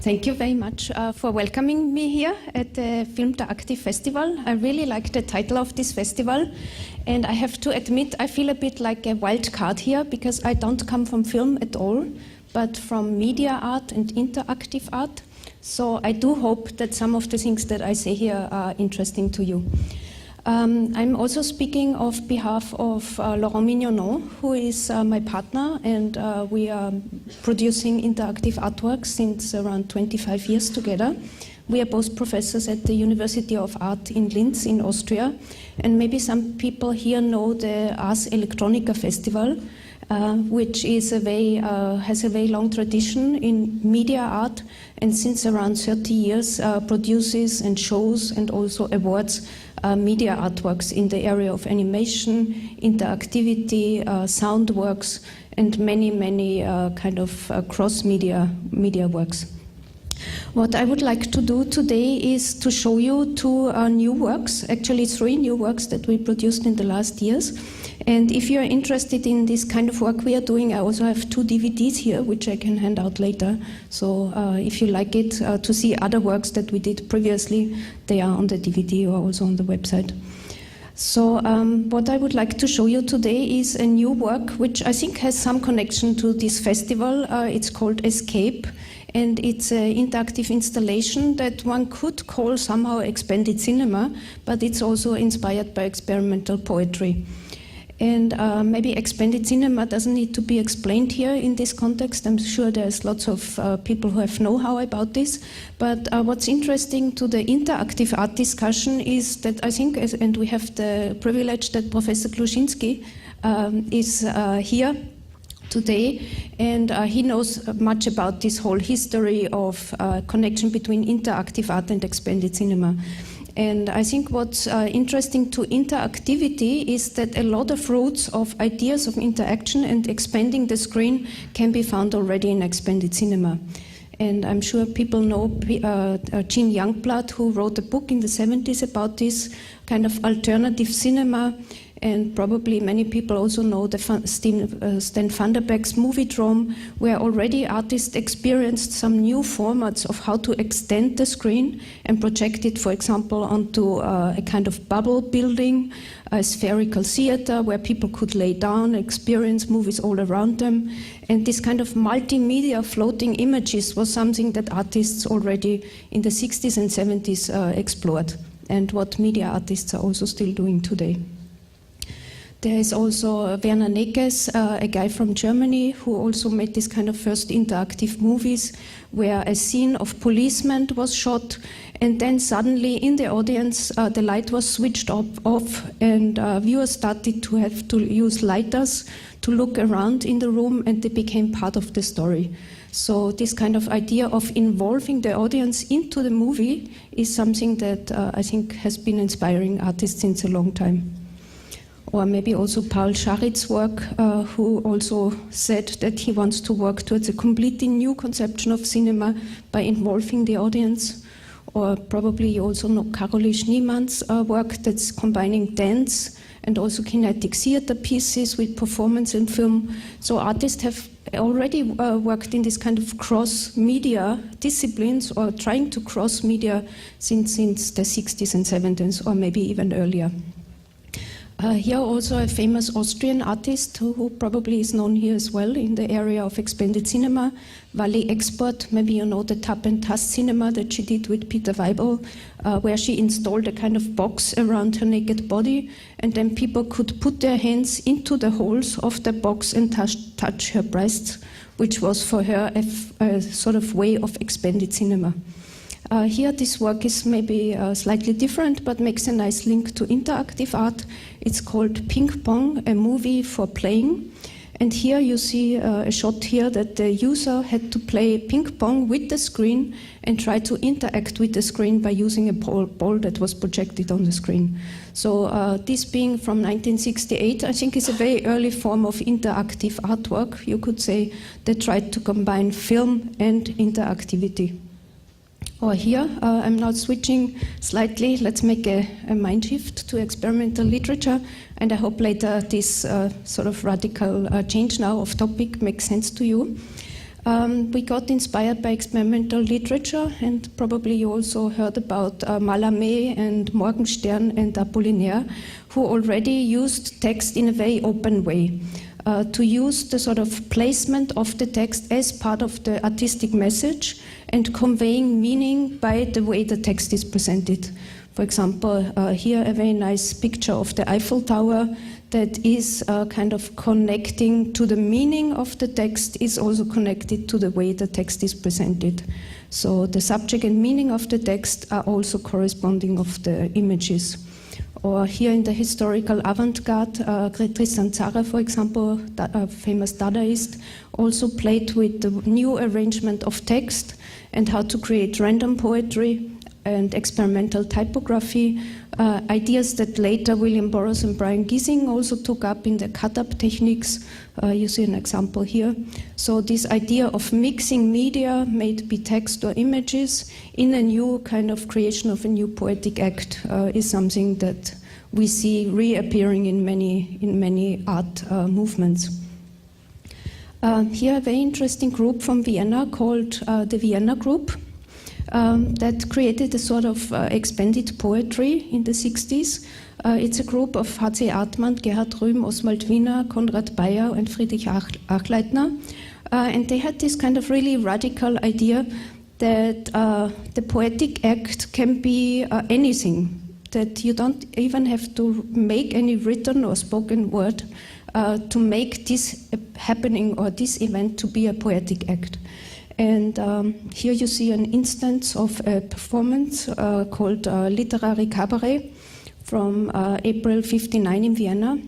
Thank you very much for welcoming me here at the Filmteractive Festival. I really like the title of this festival, and I have to admit I feel a bit like a wild card here because I don't come from film at all, but from media art and interactive art. So I do hope that some of the things that I say here are interesting to you. I'm also speaking on behalf of Laurent Mignonon, who is my partner, and we are producing interactive artworks since around 25 years together. We are both professors at the University of Art in Linz in Austria, and maybe some people here know the Ars Electronica Festival, which is has a very long tradition in media art, and since around 30 years produces and shows and also awards media artworks in the area of animation, interactivity, sound works, and many kind of cross-media works. What I would like to do today is to show you two new works, actually 3 new works that we produced in the last years. And if you're interested in this kind of work we are doing, I also have 2 DVDs here, which I can hand out later. So if you like it, to see other works that we did previously, they are on the DVD or also on the website. So what I would like to show you today is a new work, which I think has some connection to this festival. It's called Escape. And it's an interactive installation that one could call somehow expanded cinema, but it's also inspired by experimental poetry. And maybe expanded cinema doesn't need to be explained here in this context. I'm sure there's lots of people who have know-how about this. But what's interesting to the interactive art discussion is that I think, and we have the privilege that Professor Kluczynski is here today, and he knows much about this whole history of connection between interactive art and expanded cinema. And I think what's interesting to interactivity is that a lot of roots of ideas of interaction and expanding the screen can be found already in expanded cinema. And I'm sure people know Jean Youngblood, who wrote a book in the 70s about this kind of alternative cinema. And probably many people also know the Stan van der Beek's Moviedrome, where already artists experienced some new formats of how to extend the screen and project it, for example, onto a kind of bubble building, a spherical theater where people could lay down, experience movies all around them. And this kind of multimedia floating images was something that artists already in the 60s and 70s explored, and what media artists are also still doing today. There is also Werner Nekes, a guy from Germany, who also made this kind of first interactive movies where a scene of policemen was shot, and then suddenly in the audience the light was switched off, and viewers started to have to use lighters to look around in the room, and they became part of the story. So this kind of idea of involving the audience into the movie is something that I think has been inspiring artists since a long time. Or maybe also Paul Scharitz's work, who also said that he wants to work towards a completely new conception of cinema by involving the audience. Or probably you also know Caroline Schneemann's work that's combining dance and also kinetic theater pieces with performance and film. So artists have already worked in this kind of cross-media disciplines, or trying to cross-media since the 60s and 70s, or maybe even earlier. Here also a famous Austrian artist who probably is known here as well in the area of expanded cinema, Wally Export. Maybe you know the Tap and Tast cinema that she did with Peter Weibel, where she installed a kind of box around her naked body, and then people could put their hands into the holes of the box and touch her breasts, which was for her a sort of way of expanded cinema. Here this work is maybe slightly different, but makes a nice link to interactive art. It's called Ping Pong, a movie for playing. And here you see a shot here that the user had to play ping pong with the screen and try to interact with the screen by using a ball that was projected on the screen. So this being from 1968, I think is a very early form of interactive artwork, you could say, that tried to combine film and interactivity. Or here, I'm now switching slightly. Let's make a mind shift to experimental literature, and I hope later this sort of radical change now of topic makes sense to you. We got inspired by experimental literature, and probably you also heard about Mallarmé and Morgenstern and Apollinaire, who already used text in a very open way. To use the sort of placement of the text as part of the artistic message and conveying meaning by the way the text is presented. For example, here a very nice picture of the Eiffel Tower that is kind of connecting to the meaning of the text, is also connected to the way the text is presented. So the subject and meaning of the text are also corresponding of the images. Or here in the historical avant-garde, Christa Sommerer, for example, a famous Dadaist, also played with the new arrangement of text and how to create random poetry and experimental typography, ideas that later William Burroughs and Brian Giesing also took up in the cut-up techniques. You see an example here. So this idea of mixing media, may it be text or images, in a new kind of creation of a new poetic act is something that we see reappearing in many art movements. Here a very interesting group from Vienna called the Vienna Group, that created a sort of expanded poetry in the 60s. It's a group of H.C. Artmann, Gerhard Rühm, Oswald Wiener, Konrad Bayer, and Friedrich Achleitner. And they had this kind of really radical idea that the poetic act can be anything, that you don't even have to make any written or spoken word to make this happening or this event to be a poetic act. And here you see an instance of a performance called Literary Cabaret from April '59 in Vienna,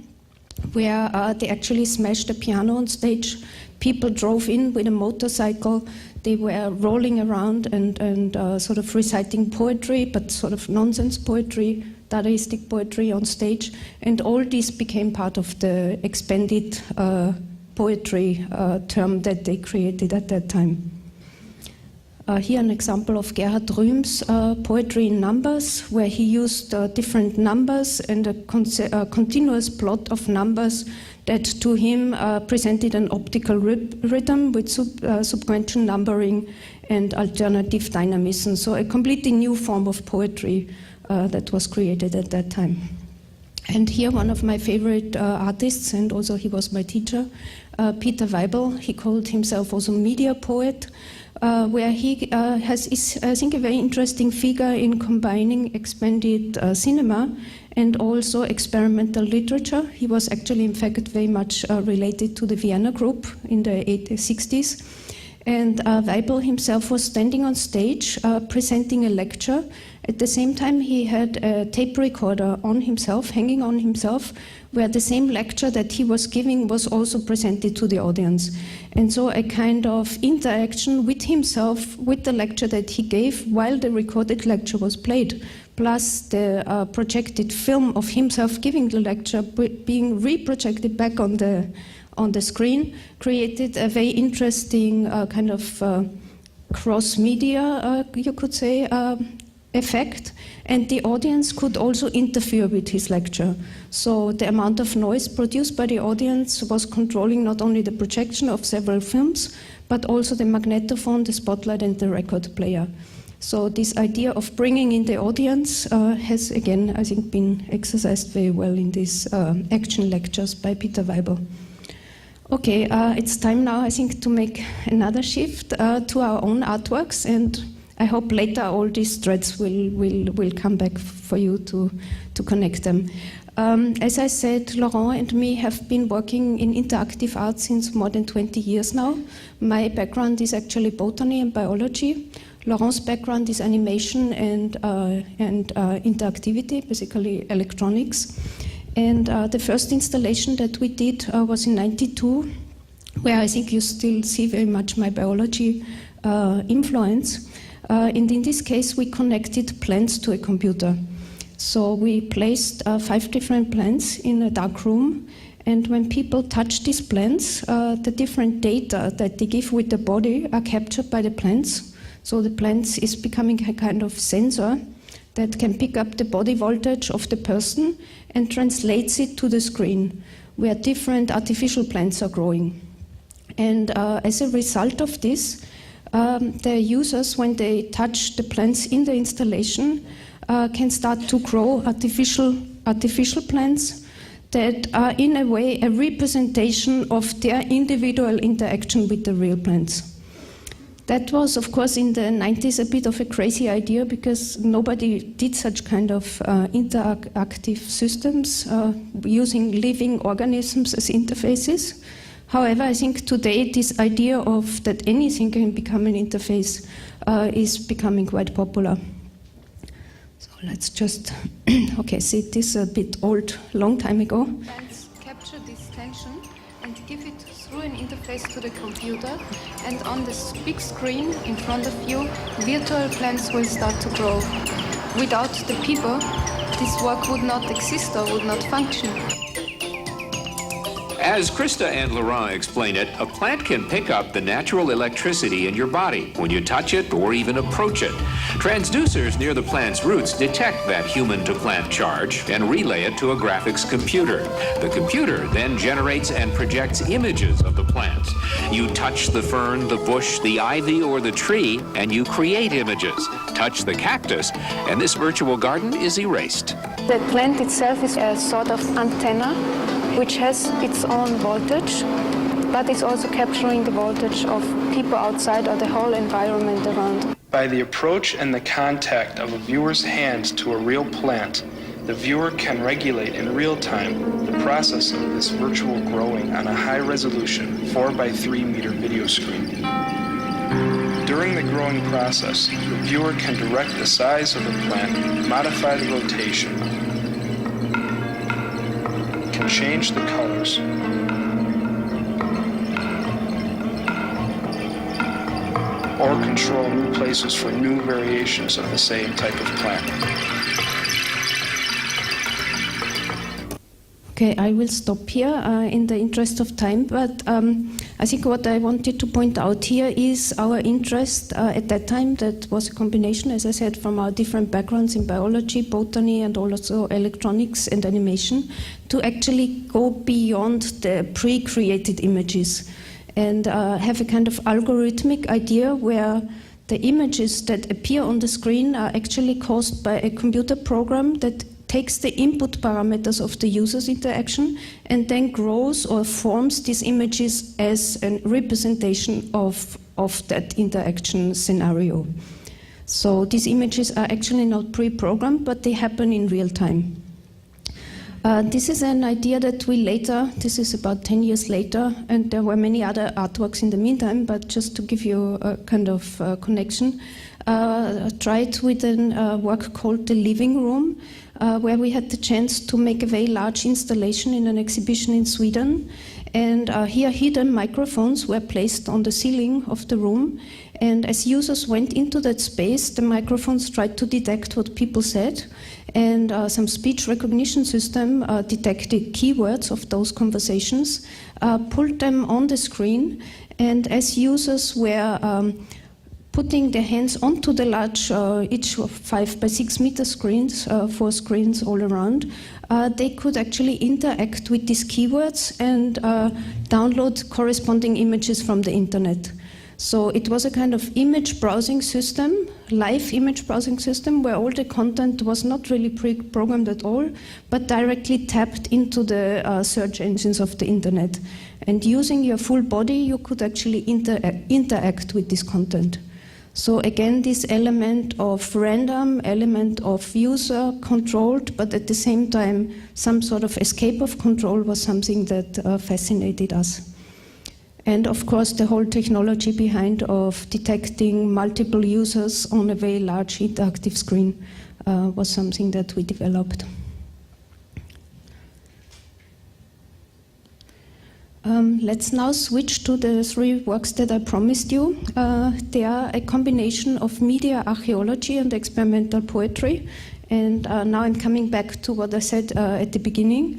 where they actually smashed a piano on stage. People drove in with a motorcycle. They were rolling around and sort of reciting poetry, but sort of nonsense poetry, Dadaistic poetry on stage. And all this became part of the expanded poetry term that they created at that time. Here an example of Gerhard Rühm's poetry in numbers, where he used different numbers and a continuous plot of numbers that to him presented an optical rhythm with sequential numbering and alternative dynamism. So a completely new form of poetry that was created at that time. And here one of my favorite artists, and also he was my teacher, Peter Weibel. He called himself also media poet, where he is, I think, a very interesting figure in combining expanded cinema and also experimental literature. He was actually, in fact, very much related to the Vienna Group in the 60s. And Weibel himself was standing on stage presenting a lecture. At the same time, he had a tape recorder on himself, hanging on himself, where the same lecture that he was giving was also presented to the audience. And so a kind of interaction with himself, with the lecture that he gave while the recorded lecture was played, plus the projected film of himself giving the lecture being reprojected back on the screen, created a very interesting kind of cross-media, you could say, effect, and the audience could also interfere with his lecture. So the amount of noise produced by the audience was controlling not only the projection of several films, but also the magnetophone, the spotlight, and the record player. So this idea of bringing in the audience has, again, I think, been exercised very well in these action lectures by Peter Weibel. Okay, it's time now, I think, to make another shift to our own artworks, and I hope later all these threads will come back for you to connect them. As I said, Laurent and me have been working in interactive art since more than 20 years now. My background is actually botany and biology. Laurent's background is animation and interactivity, basically electronics. And the first installation that we did was in '92, where I think you still see very much my biology influence. And in this case, we connected plants to a computer. So we placed 5 different plants in a dark room, and when people touch these plants, the different data that they give with the body are captured by the plants. So the plants is becoming a kind of sensor that can pick up the body voltage of the person and translates it to the screen, where different artificial plants are growing. And as a result of this, the users, when they touch the plants in the installation, can start to grow artificial plants that are in a way a representation of their individual interaction with the real plants. That was, of course, in the 90s a bit of a crazy idea because nobody did such kind of interactive systems using living organisms as interfaces. However, I think today this idea of that anything can become an interface is becoming quite popular. So let's just, okay, see this a bit old, long time ago. Plants capture this tension and give it through an interface to the computer, and on this big screen in front of you, virtual plants will start to grow. Without the people, this work would not exist or would not function. As Christa and Laurent explain it, a plant can pick up the natural electricity in your body when you touch it or even approach it. Transducers near the plant's roots detect that human-to-plant charge and relay it to a graphics computer. The computer then generates and projects images of the plant. You touch the fern, the bush, the ivy, or the tree, and you create images. Touch the cactus, and this virtual garden is erased. The plant itself is a sort of antenna which has its own voltage, but is also capturing the voltage of people outside or the whole environment around. By the approach and the contact of a viewer's hand to a real plant, the viewer can regulate in real time the process of this virtual growing on a high-resolution 4x3 meter video screen. During the growing process, the viewer can direct the size of the plant, modify the rotation, can change the colors, or control new places for new variations of the same type of plant. Okay, I will stop here in the interest of time, but I think what I wanted to point out here is our interest at that time. That was a combination, as I said, from our different backgrounds in biology, botany, and also electronics and animation, to actually go beyond the pre-created images and have a kind of algorithmic idea where the images that appear on the screen are actually caused by a computer program that takes the input parameters of the user's interaction and then grows or forms these images as a representation of that interaction scenario. So these images are actually not pre-programmed, but they happen in real time. This is an idea that we later, this is about 10 years later, and there were many other artworks in the meantime, but just to give you a kind of connection, tried with a work called The Living Room, where we had the chance to make a very large installation in an exhibition in Sweden. And here hidden microphones were placed on the ceiling of the room. And as users went into that space, the microphones tried to detect what people said. And some speech recognition system detected keywords of those conversations, pulled them on the screen. And as users were putting their hands onto the large, each 5 by 6 meter screens, 4 screens all around, they could actually interact with these keywords and download corresponding images from the internet. So it was a kind of image browsing system, live image browsing system, where all the content was not really pre-programmed at all, but directly tapped into the search engines of the internet. And using your full body, you could actually interact with this content. So again, this element of random, element of user controlled, but at the same time, some sort of escape of control was something that fascinated us. And of course, the whole technology behind of detecting multiple users on a very large interactive screen was something that we developed. Let's now switch to the 3 works that I promised you. They are a combination of media archaeology and experimental poetry. And now I'm coming back to what I said at the beginning.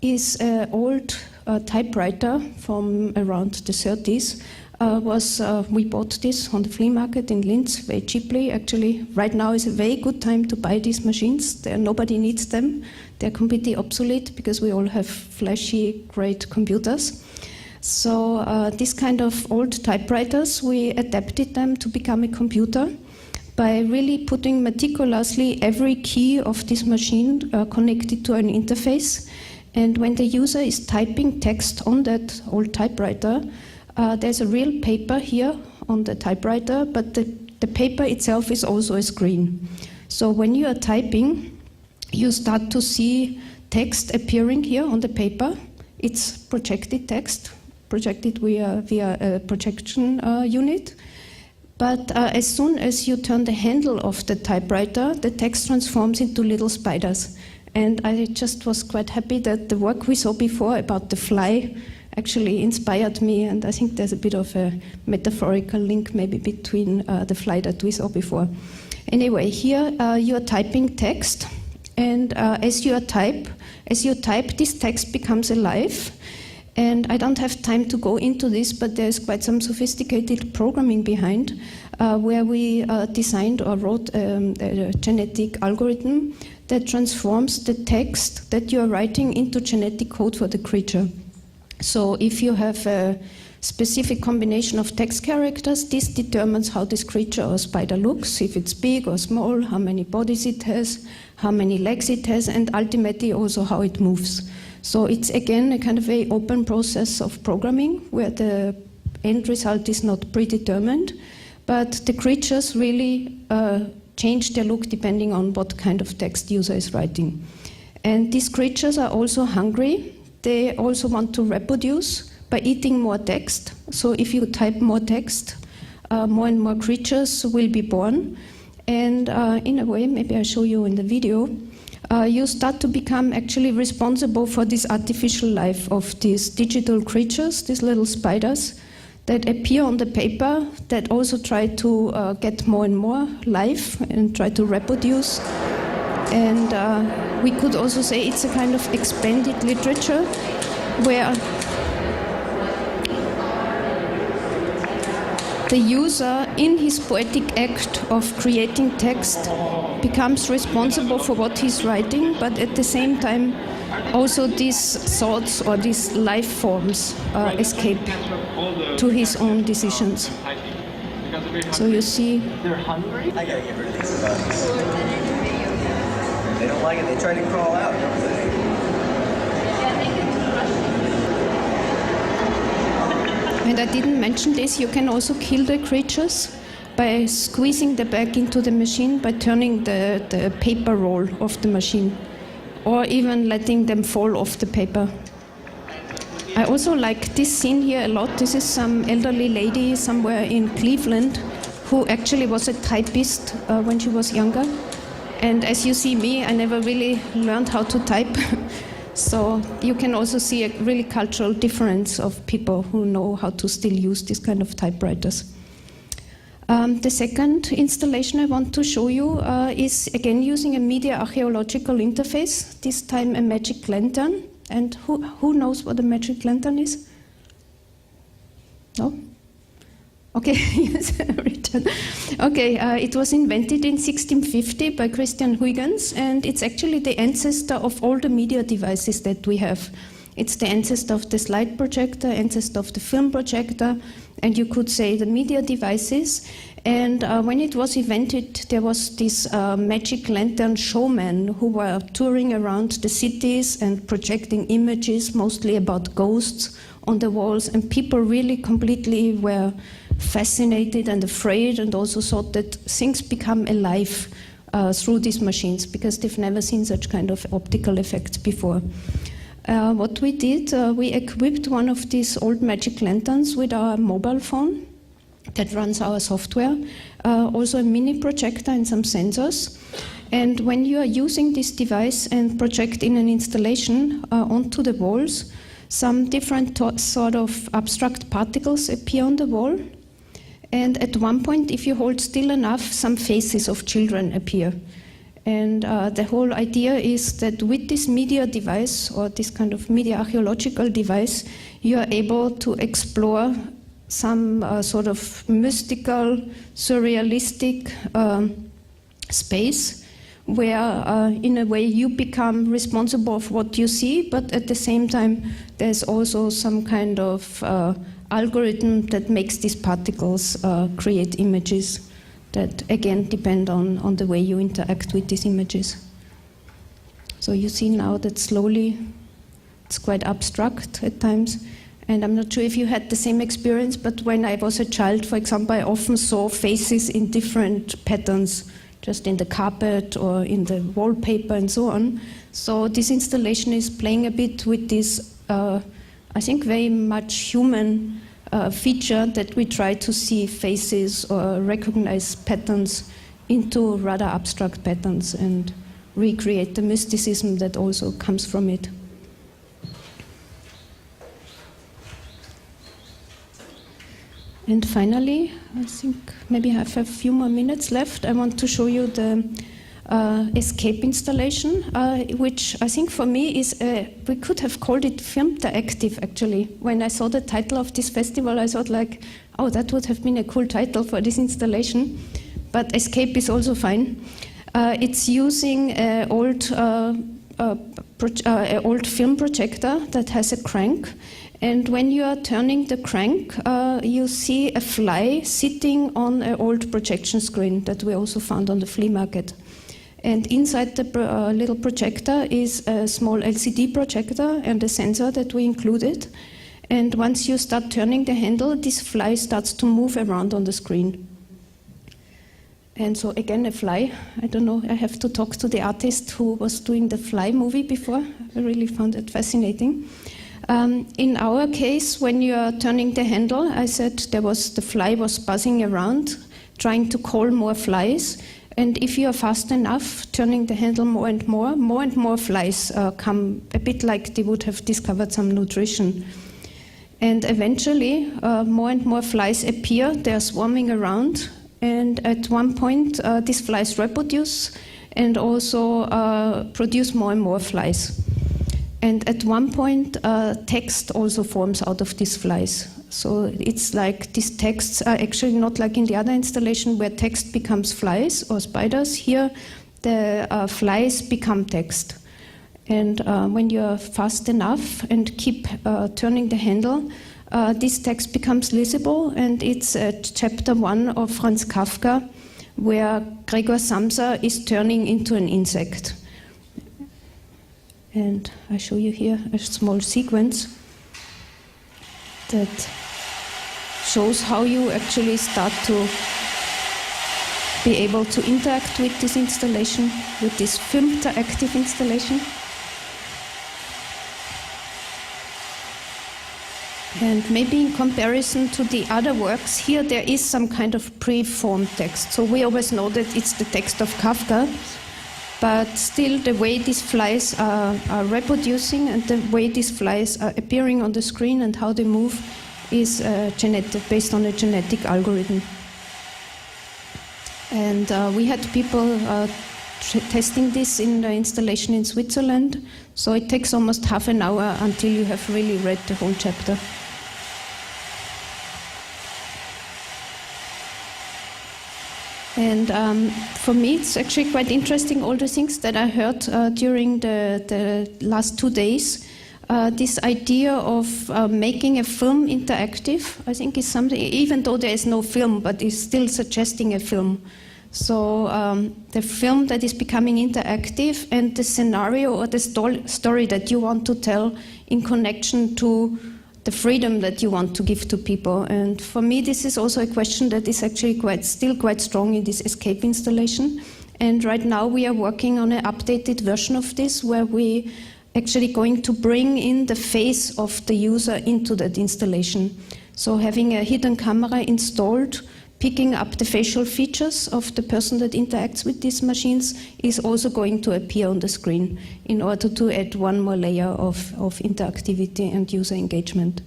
Is an old typewriter from around the 30s. We bought this on the flea market in Linz very cheaply. Actually, right now is a very good time to buy these machines. Nobody needs them. They're completely obsolete because we all have flashy, great computers. So this kind of old typewriters, we adapted them to become a computer by really putting meticulously every key of this machine connected to an interface. And when the user is typing text on that old typewriter, there's a real paper here on the typewriter, but the paper itself is also a screen. So when you are typing, you start to see text appearing here on the paper. It's projected text, projected via a projection unit. But as soon as you turn the handle of the typewriter, the text transforms into little spiders. And I just was quite happy that the work we saw before about the fly actually inspired me, and I think there's a bit of a metaphorical link maybe between the fly that we saw before. Anyway, here you are typing text, and as you type, this text becomes alive. And I don't have time to go into this, but there's quite some sophisticated programming behind, where we designed or wrote a genetic algorithm that transforms the text that you're writing into genetic code for the creature. So if you have a specific combination of text characters, this determines how this creature or spider looks, if it's big or small, how many bodies it has, how many legs it has, and ultimately also how it moves. So it's again a kind of a open process of programming where the end result is not predetermined, but the creatures really change their look depending on what kind of text the user is writing. And these creatures are also hungry. They also want to reproduce by eating more text. So if you type more text, more and more creatures will be born. And in a way, maybe I'll show you in the video, you start to become actually responsible for this artificial life of these digital creatures, these little spiders that appear on the paper, that also try to get more and more life and try to reproduce. And we could also say it's a kind of expanded literature where the user, in his poetic act of creating text, becomes responsible for what he's writing, but at the same time, also these thoughts or these life forms escape to his own decisions. So you see. They're hungry? I gotta get rid of these bugs. They don't like it, they try to crawl out, don't they? And I didn't mention this, you can also kill the creatures by squeezing them back into the machine, by turning the paper roll of the machine, or even letting them fall off the paper. I also like this scene here a lot. This is some elderly lady somewhere in Cleveland who actually was a typist when she was younger. And as you see me, I never really learned how to type. So you can also see a really cultural difference of people who know how to still use this kind of typewriters. The second installation I want to show you is again using a media archaeological interface, this time a magic lantern. And who knows what a magic lantern is? No? Okay, yes, Richard. Okay, it was invented in 1650 by Christian Huygens, and it's actually the ancestor of all the media devices that we have. It's the ancestor of the slide projector, ancestor of the film projector, and you could say the media devices. And when it was invented, there was this magic lantern showman who were touring around the cities and projecting images, mostly about ghosts, on the walls, and people really completely were fascinated and afraid, and also thought that things become alive through these machines, because they've never seen such kind of optical effects before. What we did, we equipped one of these old magic lanterns with our mobile phone that runs our software, also a mini projector and some sensors. And when you are using this device and project in an installation onto the walls, some different sort of abstract particles appear on the wall. And at one point, if you hold still enough, some faces of children appear. And the whole idea is that with this media device, or this kind of media archaeological device, you are able to explore some sort of mystical, surrealistic space where in a way you become responsible for what you see, but at the same time there's also some kind of algorithm that makes these particles create images that again depend on the way you interact with these images. So you see now that slowly it's quite abstract at times. And I'm not sure if you had the same experience, but when I was a child, for example, I often saw faces in different patterns, just in the carpet or in the wallpaper and so on. So this installation is playing a bit with this, I think, very much human feature that we try to see faces or recognize patterns into rather abstract patterns and recreate the mysticism that also comes from it. And finally, I think maybe I have a few more minutes left. I want to show you the escape installation, which I think for me is, we could have called it Filmteractive actually. When I saw the title of this festival, I thought like, oh, that would have been a cool title for this installation. But escape is also fine. It's using an old film projector that has a crank. And when you are turning the crank, you see a fly sitting on an old projection screen that we also found on the flea market. And inside the little projector is a small LCD projector and a sensor that we included. And once you start turning the handle, this fly starts to move around on the screen. And so again, a fly. I don't know, I have to talk to the artist who was doing the fly movie before. I really found it fascinating. In our case, when you are turning the handle, I said the fly was buzzing around, trying to call more flies. And if you are fast enough, turning the handle more and more flies come, a bit like they would have discovered some nutrition. And eventually, more and more flies appear, they are swarming around. And at one point, these flies reproduce and also produce more and more flies. And at one point, text also forms out of these flies. So it's like these texts are actually not like in the other installation where text becomes flies or spiders. Here, the flies become text. And when you're fast enough and keep turning the handle, this text becomes legible. And it's chapter 1 of Franz Kafka, where Gregor Samsa is turning into an insect. And I show you here a small sequence that shows how you actually start to be able to interact with this installation, with this Filmteractive installation. And maybe in comparison to the other works, here there is some kind of pre-formed text. So we always know that it's the text of Kafka, but still the way these flies are reproducing and the way these flies are appearing on the screen and how they move is based on a genetic algorithm. And we had people testing this in the installation in Switzerland, so it takes almost half an hour until you have really read the whole chapter. And for me, it's actually quite interesting, all the things that I heard during the last 2 days. This idea of making a film interactive, I think is something, even though there is no film, but is still suggesting a film. So the film that is becoming interactive and the scenario or the story that you want to tell in connection to the freedom that you want to give to people. And for me, this is also a question that is actually still quite strong in this escape installation. And right now we are working on an updated version of this where we actually going to bring in the face of the user into that installation. So having a hidden camera installed, picking up the facial features of the person that interacts with these machines is also going to appear on the screen in order to add one more layer of interactivity and user engagement.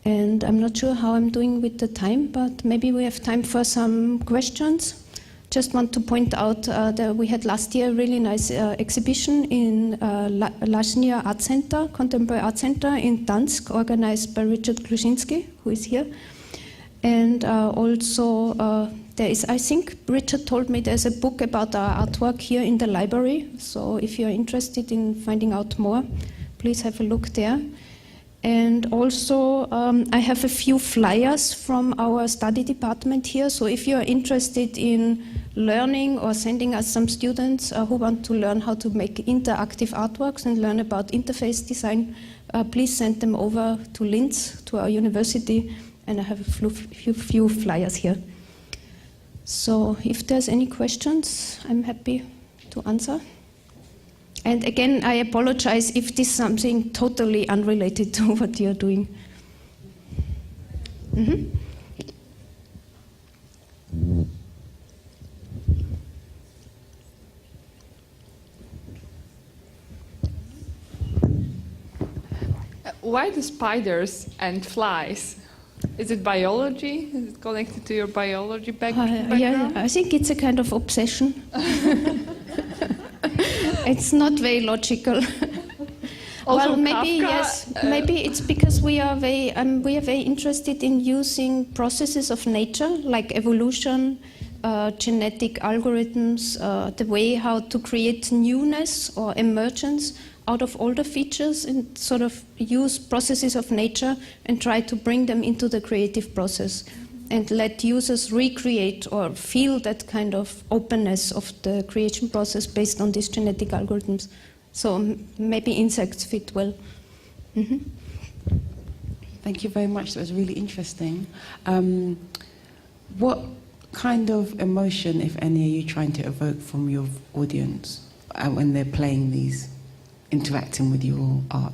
And I'm not sure how I'm doing with the time, but maybe we have time for some questions. Just want to point out that we had last year a really nice exhibition in Lashnia Art Center, Contemporary Art Center in Dansk, organized by Richard Kluczynski, who is here. And also there is, I think Richard told me there's a book about our artwork here in the library. So if you're interested in finding out more, please have a look there. And also, I have a few flyers from our study department here. So if you're interested in learning or sending us some students who want to learn how to make interactive artworks and learn about interface design, please send them over to Linz, to our university. And I have a few flyers here. So if there's any questions, I'm happy to answer. And again, I apologize if this is something totally unrelated to what you're doing. Mm-hmm. Why do spiders and flies? Is it biology? Is it connected to your biology background? Yeah, I think it's a kind of obsession. It's not very logical. Also well, maybe Kafka, yes. Maybe it's because we are very interested in using processes of nature, like evolution, genetic algorithms, the way how to create newness or emergence out of older features, and sort of use processes of nature and try to bring them into the creative process and let users recreate or feel that kind of openness of the creation process based on these genetic algorithms. So maybe insects fit well. Mm-hmm. Thank you very much. That was really interesting. What kind of emotion, if any, are you trying to evoke from your audience when they're playing these, interacting with your art?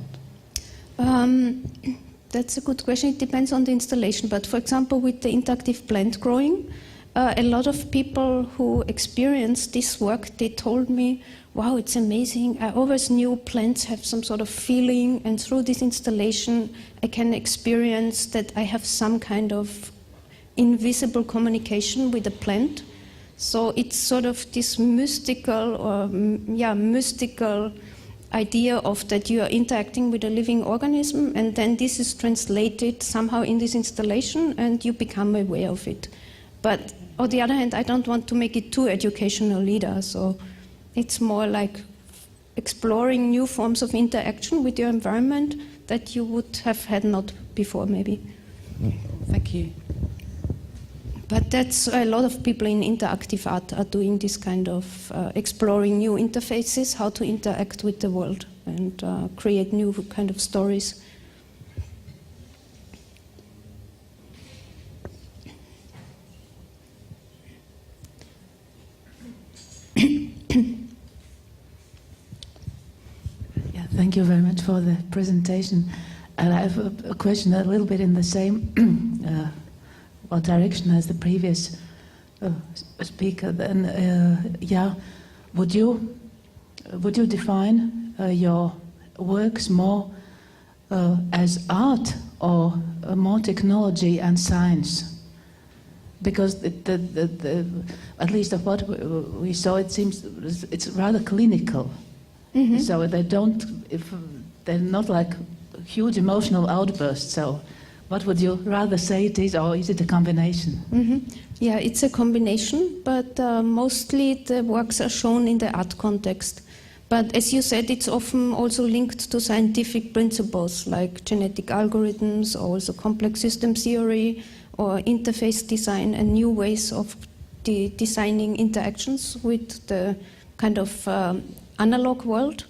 That's a good question. It depends on the installation. But for example, with the interactive plant growing, a lot of people who experienced this work, they told me, wow, it's amazing. I always knew plants have some sort of feeling, and through this installation, I can experience that I have some kind of invisible communication with the plant. So it's sort of this mystical idea of that you are interacting with a living organism, and then this is translated somehow in this installation and you become aware of it. But on the other hand, I don't want to make it too educational either, so it's more like exploring new forms of interaction with your environment that you would have had not before, maybe. Thank you. But that's a lot of people in interactive art are doing this kind of exploring new interfaces, how to interact with the world and create new kind of stories. Yeah, thank you very much for the presentation. And I have a question a little bit in the same direction as the previous speaker. Then, would you define your works more as art or more technology and science? Because at least of what we saw, it seems it's rather clinical. Mm-hmm. So they're not like huge emotional outbursts. So what would you rather say it is, or is it a combination? Mm-hmm. Yeah, it's a combination, but mostly the works are shown in the art context. But as you said, it's often also linked to scientific principles like genetic algorithms, or also complex system theory, or interface design, and new ways of designing interactions with the kind of analog world.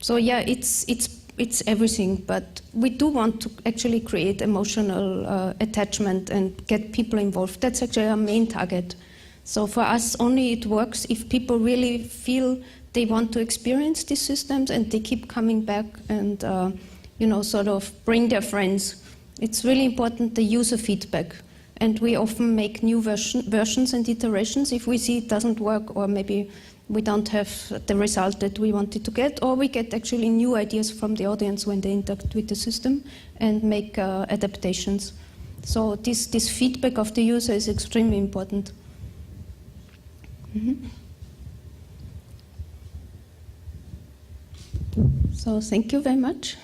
So yeah, it's everything, but we do want to actually create emotional attachment and get people involved. That's actually our main target. So for us, only it works if people really feel they want to experience these systems and they keep coming back and sort of bring their friends. It's really important, the user feedback. And we often make new versions and iterations if we see it doesn't work, or maybe we don't have the result that we wanted to get, or we get actually new ideas from the audience when they interact with the system and make adaptations. So this feedback of the user is extremely important. Mm-hmm. So thank you very much.